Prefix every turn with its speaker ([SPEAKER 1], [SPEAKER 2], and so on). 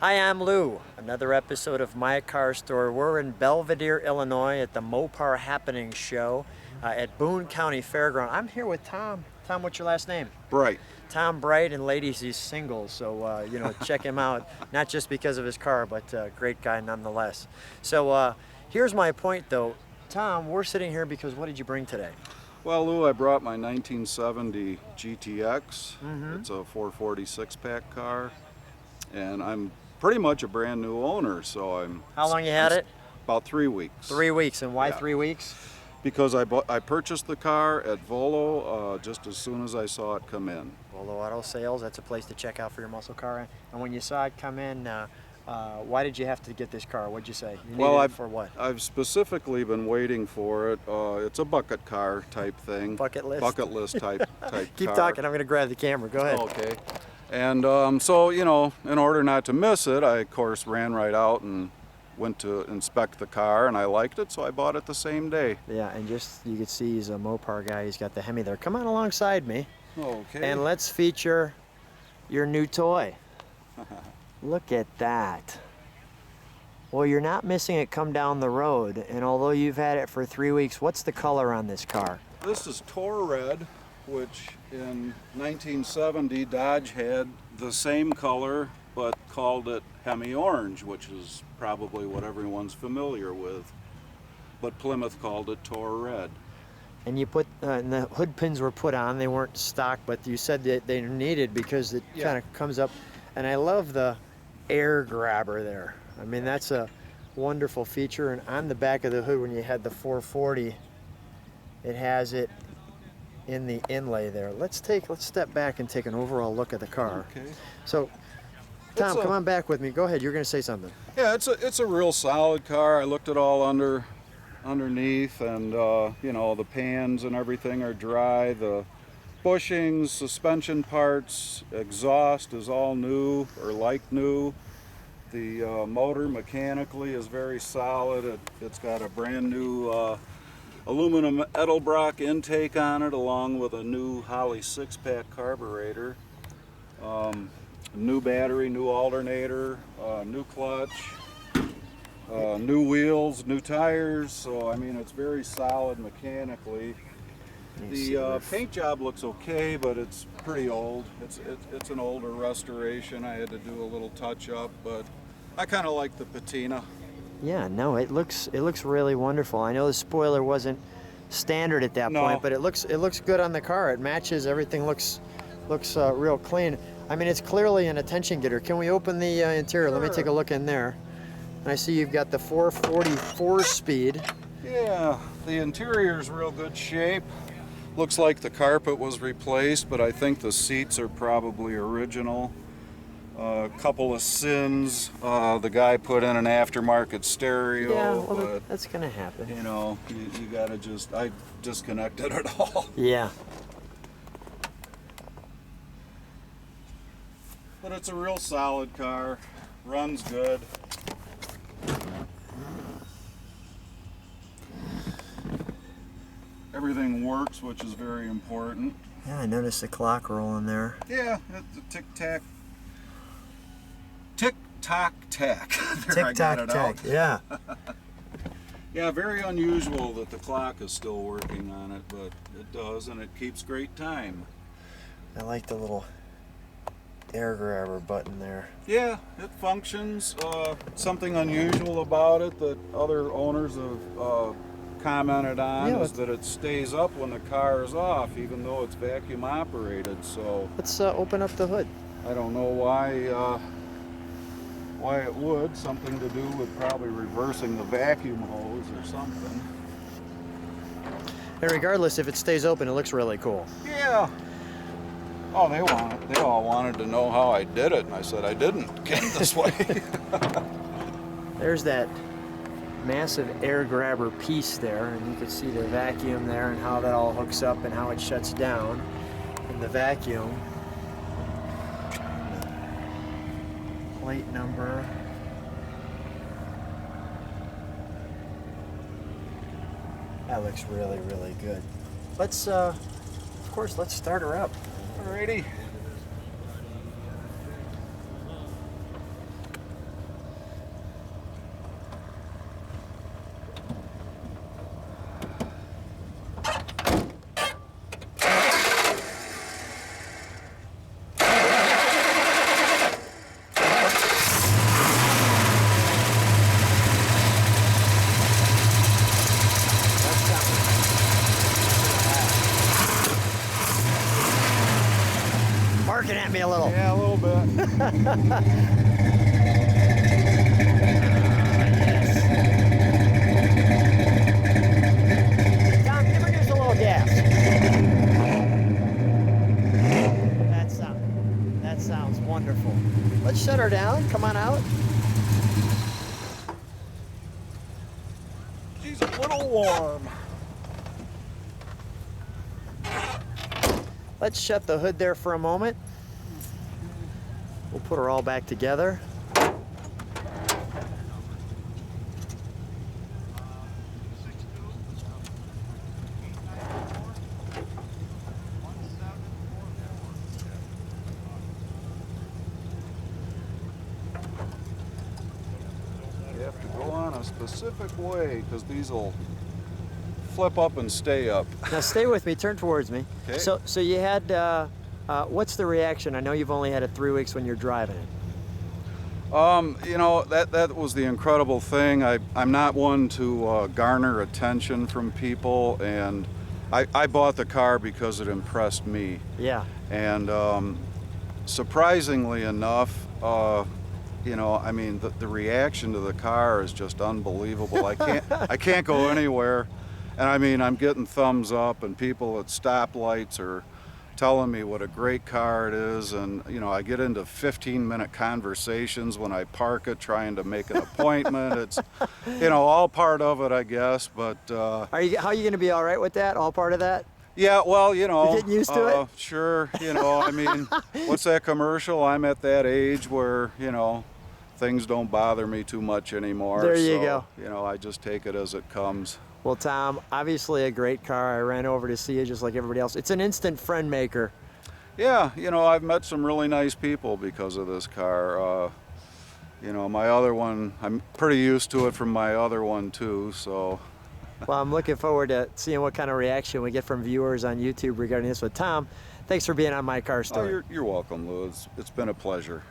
[SPEAKER 1] Hi, I'm Lou. Another episode of My Car Store. We're in Belvidere, Illinois at the MOPAR Happening Show at Boone County Fairground. I'm here with Tom. Tom, what's your last name?
[SPEAKER 2] Bright.
[SPEAKER 1] Tom Bright, and ladies, he's single, so check him out. Not just because of his car, but great guy nonetheless. So here's my point, though. Tom, we're sitting here because what did you bring today?
[SPEAKER 2] Well, Lou, I brought my 1970 GTX. It's a 446 pack car, and I'm pretty much a brand new owner. So I'm.
[SPEAKER 1] How long you had it?
[SPEAKER 2] About 3 weeks.
[SPEAKER 1] 3 weeks, and why
[SPEAKER 2] Yeah.
[SPEAKER 1] 3 weeks?
[SPEAKER 2] Because I purchased the car at Volo just as soon as I saw it come in.
[SPEAKER 1] Volo Auto Sales, that's a place to check out for your muscle car. And when you saw it come in, why did you have to get this car? What'd you say? You needed it for what?
[SPEAKER 2] I've specifically been waiting for it. It's a bucket car type thing.
[SPEAKER 1] Bucket list?
[SPEAKER 2] Bucket list type
[SPEAKER 1] Keep
[SPEAKER 2] car.
[SPEAKER 1] talking, I'm going to grab the camera. Go ahead.
[SPEAKER 2] Okay. And so, in order not to miss it, I, of course, ran right out and went to inspect the car, and I liked it, so I bought it the same day.
[SPEAKER 1] Yeah, and just, you can see he's a Mopar guy. He's got the Hemi there. Come on alongside me.
[SPEAKER 2] Okay.
[SPEAKER 1] And let's feature your new toy. Look at that. Well, you're not missing it come down the road, and although you've had it for 3 weeks, what's the color on this car?
[SPEAKER 2] This is Tor Red, which in 1970 Dodge had the same color, but called it Hemi Orange, which is probably what everyone's familiar with. But Plymouth called it Tor Red.
[SPEAKER 1] And you put, and the hood pins were put on. They weren't stock, but you said that they needed because it kind of comes up. And I love the air grabber there. I mean, that's a wonderful feature. And on the back of the hood, when you had the 440, it has it in the inlay there. Let's step back and take an overall look at the car.
[SPEAKER 2] Okay.
[SPEAKER 1] So, Tom, come on back with me. Go ahead. You're going to say something.
[SPEAKER 2] Yeah, it's a real solid car. I looked it all underneath, and the pans and everything are dry. The bushings, suspension parts, exhaust is all new or like new. The motor mechanically is very solid. It's got a brand new aluminum Edelbrock intake on it, along with a new Holley 6-pack carburetor. New battery, new alternator, new clutch, new wheels, new tires. So I mean, it's very solid mechanically. The paint job looks okay, but it's pretty old. It's an older restoration. I had to do a little touch up, but I kind of like the patina.
[SPEAKER 1] Yeah, no, it looks really wonderful. I know the spoiler wasn't standard at that point, but it looks good on the car. It matches. Everything looks real clean. I mean, it's clearly an attention getter. Can we open the interior?
[SPEAKER 2] Sure.
[SPEAKER 1] Let me take a look in there. And I see you've got the 444 speed.
[SPEAKER 2] Yeah, the interior's real good shape. Looks like the carpet was replaced, but I think the seats are probably original. A couple of sins. The guy put in an aftermarket stereo.
[SPEAKER 1] Yeah, well,
[SPEAKER 2] but,
[SPEAKER 1] that's gonna happen.
[SPEAKER 2] You gotta I disconnected it all.
[SPEAKER 1] Yeah.
[SPEAKER 2] But it's a real solid car. Runs good. Everything works, which is very important.
[SPEAKER 1] Yeah, I noticed the clock rolling there.
[SPEAKER 2] Yeah, it's a tick-tack. Tick-tock-tack.
[SPEAKER 1] Tick-tock-tack, yeah.
[SPEAKER 2] Yeah, very unusual that the clock is still working on it, but it does, and it keeps great time.
[SPEAKER 1] I like the little air grabber button there.
[SPEAKER 2] Yeah, it functions. Something unusual about it that other owners have commented on is that it stays up when the car is off, even though it's vacuum operated. So
[SPEAKER 1] let's open up the hood.
[SPEAKER 2] I don't know why it would. Something to do with probably reversing the vacuum hose or something.
[SPEAKER 1] And regardless, if it stays open, it looks really cool.
[SPEAKER 2] Yeah. Oh, they all wanted to know how I did it, and I said I didn't. Came this way.
[SPEAKER 1] There's that massive air grabber piece there, and you can see the vacuum there and how that all hooks up and how it shuts down. And the vacuum, plate number. That looks really, really good. Let's, of course, let's start her up.
[SPEAKER 2] Alrighty.
[SPEAKER 1] Tom, give her just a little gas. That sounds wonderful. Let's shut her down. Come on out.
[SPEAKER 2] She's a little warm.
[SPEAKER 1] Let's shut the hood there for a moment. We'll put her all back together.
[SPEAKER 2] You have to go on a specific way because these will flip up and stay up.
[SPEAKER 1] Now stay with me, turn towards me.
[SPEAKER 2] Okay.
[SPEAKER 1] So you had, what's the reaction? I know you've only had it 3 weeks when you're driving it.
[SPEAKER 2] You know, that was the incredible thing. I'm not one to garner attention from people, and I bought the car because it impressed me.
[SPEAKER 1] Yeah.
[SPEAKER 2] And surprisingly enough, you know, I mean, the reaction to the car is just unbelievable. I can't go anywhere. And I mean, I'm getting thumbs up, and people at stoplights are telling me what a great car it is. And, you know, I get into 15-minute conversations when I park it, trying to make an appointment. It's, you know, all part of it, I guess. But
[SPEAKER 1] how are you going to be all right with that? All part of that?
[SPEAKER 2] yeah, well, you know,
[SPEAKER 1] You're getting used to it?
[SPEAKER 2] Sure. You know, I mean, what's that commercial? I'm at that age where, you know, things don't bother me too much anymore.
[SPEAKER 1] There you go.
[SPEAKER 2] You know, I just take it as it comes.
[SPEAKER 1] Well, Tom, obviously a great car. I ran over to see you just like everybody else. It's an instant friend maker.
[SPEAKER 2] Yeah, you know, I've met some really nice people because of this car. You know, my other one, I'm pretty used to it from my other one too, so.
[SPEAKER 1] Well, I'm looking forward to seeing what kind of reaction we get from viewers on YouTube regarding this. But Tom, thanks for being on My Car Story.
[SPEAKER 2] Oh, you're welcome, Lou. It's been a pleasure.